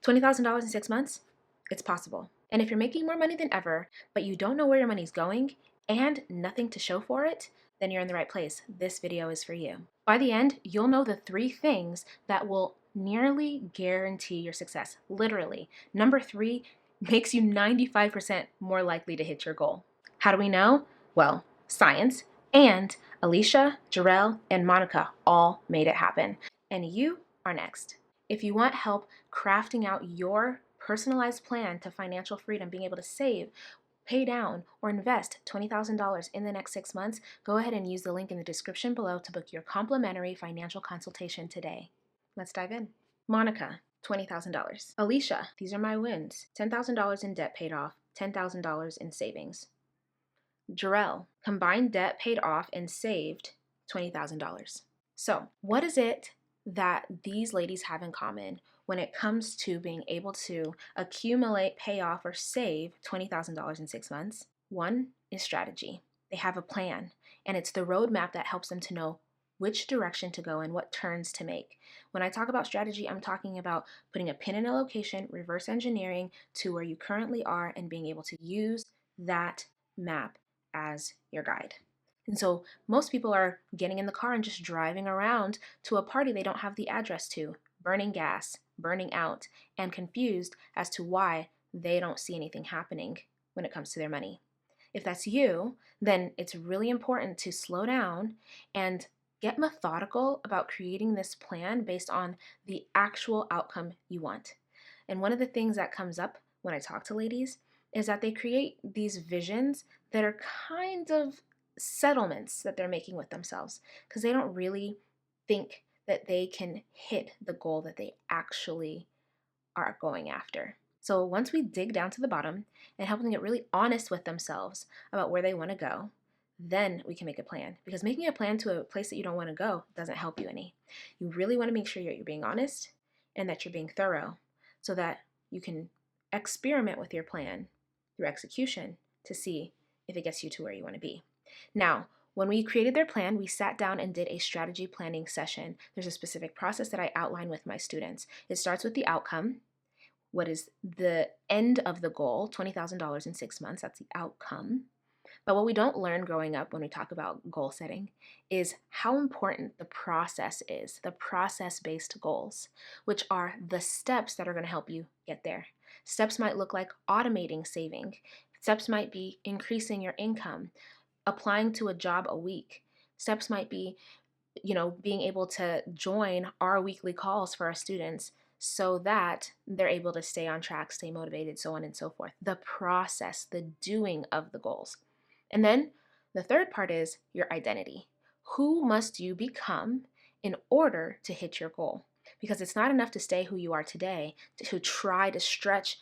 $20,000 in 6 months? It's possible. And if you're making more money than ever, but you don't know where your money's going and nothing to show for it, then you're in the right place. This video is for you. By the end, you'll know the 3 things that will nearly guarantee your success. Literally. Number 3 makes you 95% more likely to hit your goal. How do we know? Well, science. And Alicia, Jarrell, and Monica all made it happen. And you are next. If you want help crafting out your personalized plan to financial freedom, being able to save, pay down, or invest $20,000 in the next 6 months, go ahead and use the link in the description below to book your complimentary financial consultation today. Let's dive in. Monica, $20,000. Alicia, these are my wins. $10,000 in debt paid off, $10,000 in savings. Jarrell, combined debt paid off and saved $20,000. So, what is it that these ladies have in common when it comes to being able to accumulate, pay off, or save $20,000 in 6 months? One is strategy. They have a plan, and it's the roadmap that helps them to know which direction to go and what turns to make. When I talk about strategy, I'm talking about putting a pin in a location, reverse engineering to where you currently are, and being able to use that map as your guide. And so most people are getting in the car and just driving around to a party they don't have the address to, burning gas, burning out, and confused as to why they don't see anything happening when it comes to their money. If that's you, then it's really important to slow down and get methodical about creating this plan based on the actual outcome you want. And one of the things that comes up when I talk to ladies is that they create these visions that are kind of settlements that they're making with themselves because they don't really think that they can hit the goal that they actually are going after. So once we dig down to the bottom and help them get really honest with themselves about where they want to go, then we can make a plan. Because making a plan to a place that you don't want to go doesn't help you any. You really want to make sure you're being honest and that you're being thorough so that you can experiment with your plan through execution to see if it gets you to where you want to be. Now, when we created their plan, we sat down and did a strategy planning session. There's a specific process that I outline with my students. It starts with the outcome. What is the end of the goal? $20,000 in 6 months. That's the outcome. But what we don't learn growing up when we talk about goal setting is how important the process is, the process-based goals, which are the steps that are going to help you get there. Steps might look like automating saving. Steps might be increasing your income, applying to a job a week. Steps might be, being able to join our weekly calls for our students so that they're able to stay on track, stay motivated, so on and so forth. The process, the doing of the goals. And then the third part is your identity. Who must you become in order to hit your goal? Because it's not enough to stay who you are today, to try to stretch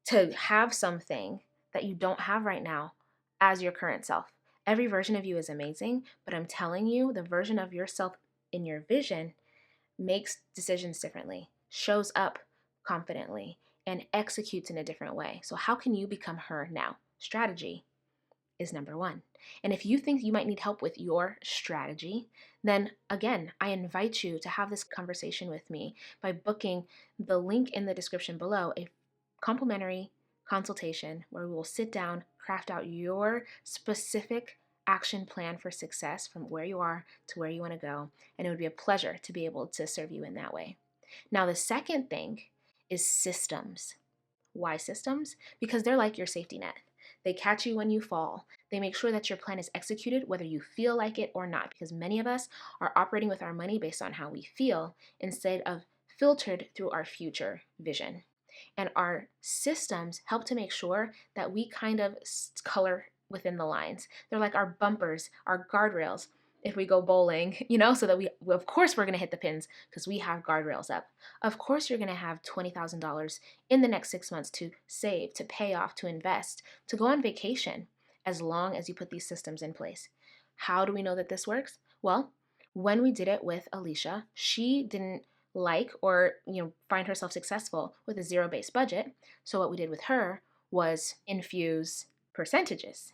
to have something that you don't have right now as your current self. Every version of you is amazing, but I'm telling you, the version of yourself in your vision makes decisions differently, shows up confidently, and executes in a different way. So how can you become her now? Strategy is number 1. And if you think you might need help with your strategy, then again, I invite you to have this conversation with me by booking the link in the description below, a complimentary consultation where we will sit down, craft out your specific action plan for success from where you are to where you want to go. And it would be a pleasure to be able to serve you in that way. Now, the second thing is systems. Why systems? Because they're like your safety net. They catch you when you fall. They make sure that your plan is executed whether you feel like it or not, because many of us are operating with our money based on how we feel instead of filtered through our future vision. And our systems help to make sure that we kind of color within the lines. They're like our bumpers, our guardrails. If we go bowling, so that of course we're going to hit the pins because we have guardrails up. Of course you're going to have $20,000 in the next 6 months to save, to pay off, to invest, to go on vacation, as long as you put these systems in place. How do we know that this works? Well, when we did it with Alicia, she didn't like or find herself successful with a zero-based budget. So what we did with her was infuse percentages.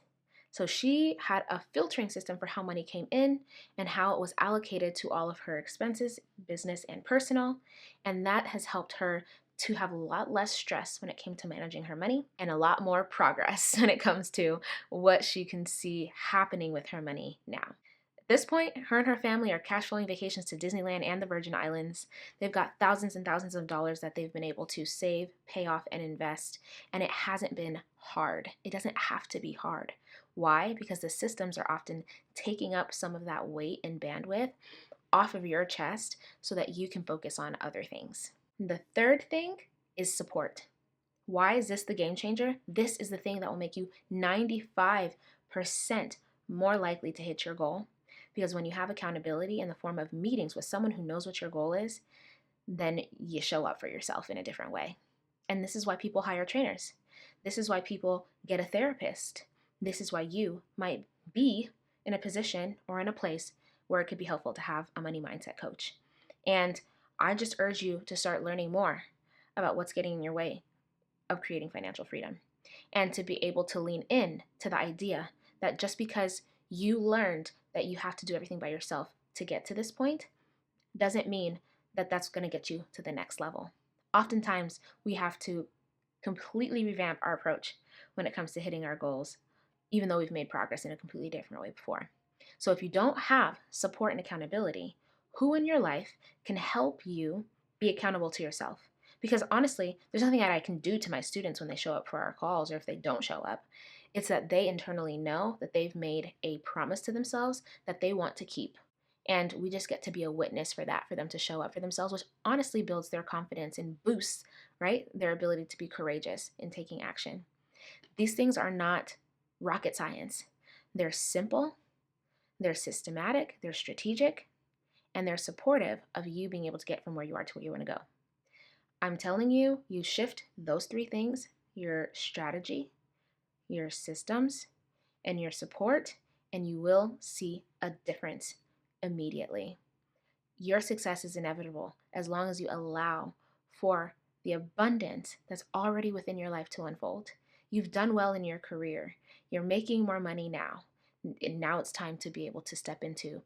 So she had a filtering system for how money came in and how it was allocated to all of her expenses, business and personal. And that has helped her to have a lot less stress when it came to managing her money and a lot more progress when it comes to what she can see happening with her money now. At this point, her and her family are cash flowing vacations to Disneyland and the Virgin Islands. They've got thousands and thousands of dollars that they've been able to save, pay off, and invest, and it hasn't been hard. It doesn't have to be hard. Why? Because the systems are often taking up some of that weight and bandwidth off of your chest so that you can focus on other things. The third thing is support. Why is this the game changer? This is the thing that will make you 95% more likely to hit your goal. Because when you have accountability in the form of meetings with someone who knows what your goal is, then you show up for yourself in a different way. And this is why people hire trainers. This is why people get a therapist. This is why you might be in a position or in a place where it could be helpful to have a money mindset coach. And I just urge you to start learning more about what's getting in your way of creating financial freedom, and to be able to lean in to the idea that just because you learned that you have to do everything by yourself to get to this point doesn't mean that that's going to get you to the next level. Oftentimes, we have to completely revamp our approach when it comes to hitting our goals, even though we've made progress in a completely different way before. So if you don't have support and accountability, who in your life can help you be accountable to yourself? Because honestly, there's nothing that I can do to my students when they show up for our calls or if they don't show up. It's that they internally know that they've made a promise to themselves that they want to keep. And we just get to be a witness for that, for them to show up for themselves, which honestly builds their confidence and boosts, right, their ability to be courageous in taking action. These things are not rocket science. They're simple, they're systematic, they're strategic, and they're supportive of you being able to get from where you are to where you want to go. I'm telling you, you shift those three things, your strategy, your systems, and your support, and you will see a difference immediately. Your success is inevitable as long as you allow for the abundance that's already within your life to unfold. You've done well in your career. You're making more money now. And now it's time to be able to step into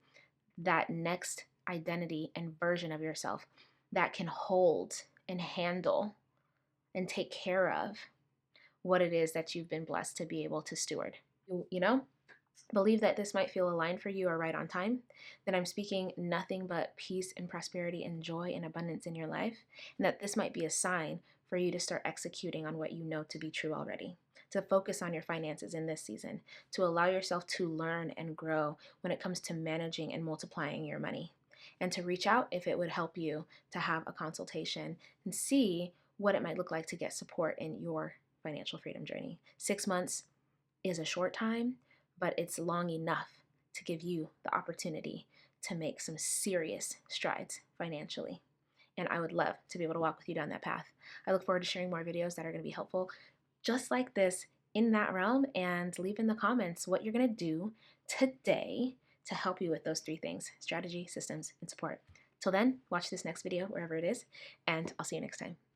that next identity and version of yourself that can hold and handle and take care of what it is that you've been blessed to be able to steward. You know, believe that this might feel aligned for you or right on time, that I'm speaking nothing but peace and prosperity and joy and abundance in your life, and that this might be a sign for you to start executing on what you know to be true already, to focus on your finances in this season, to allow yourself to learn and grow when it comes to managing and multiplying your money, and to reach out if it would help you to have a consultation and see what it might look like to get support in your financial freedom journey. 6 months is a short time, but it's long enough to give you the opportunity to make some serious strides financially. And I would love to be able to walk with you down that path. I look forward to sharing more videos that are going to be helpful just like this in that realm, and leave in the comments what you're going to do today to help you with those three things: strategy, systems, and support. Till then, watch this next video wherever it is, and I'll see you next time.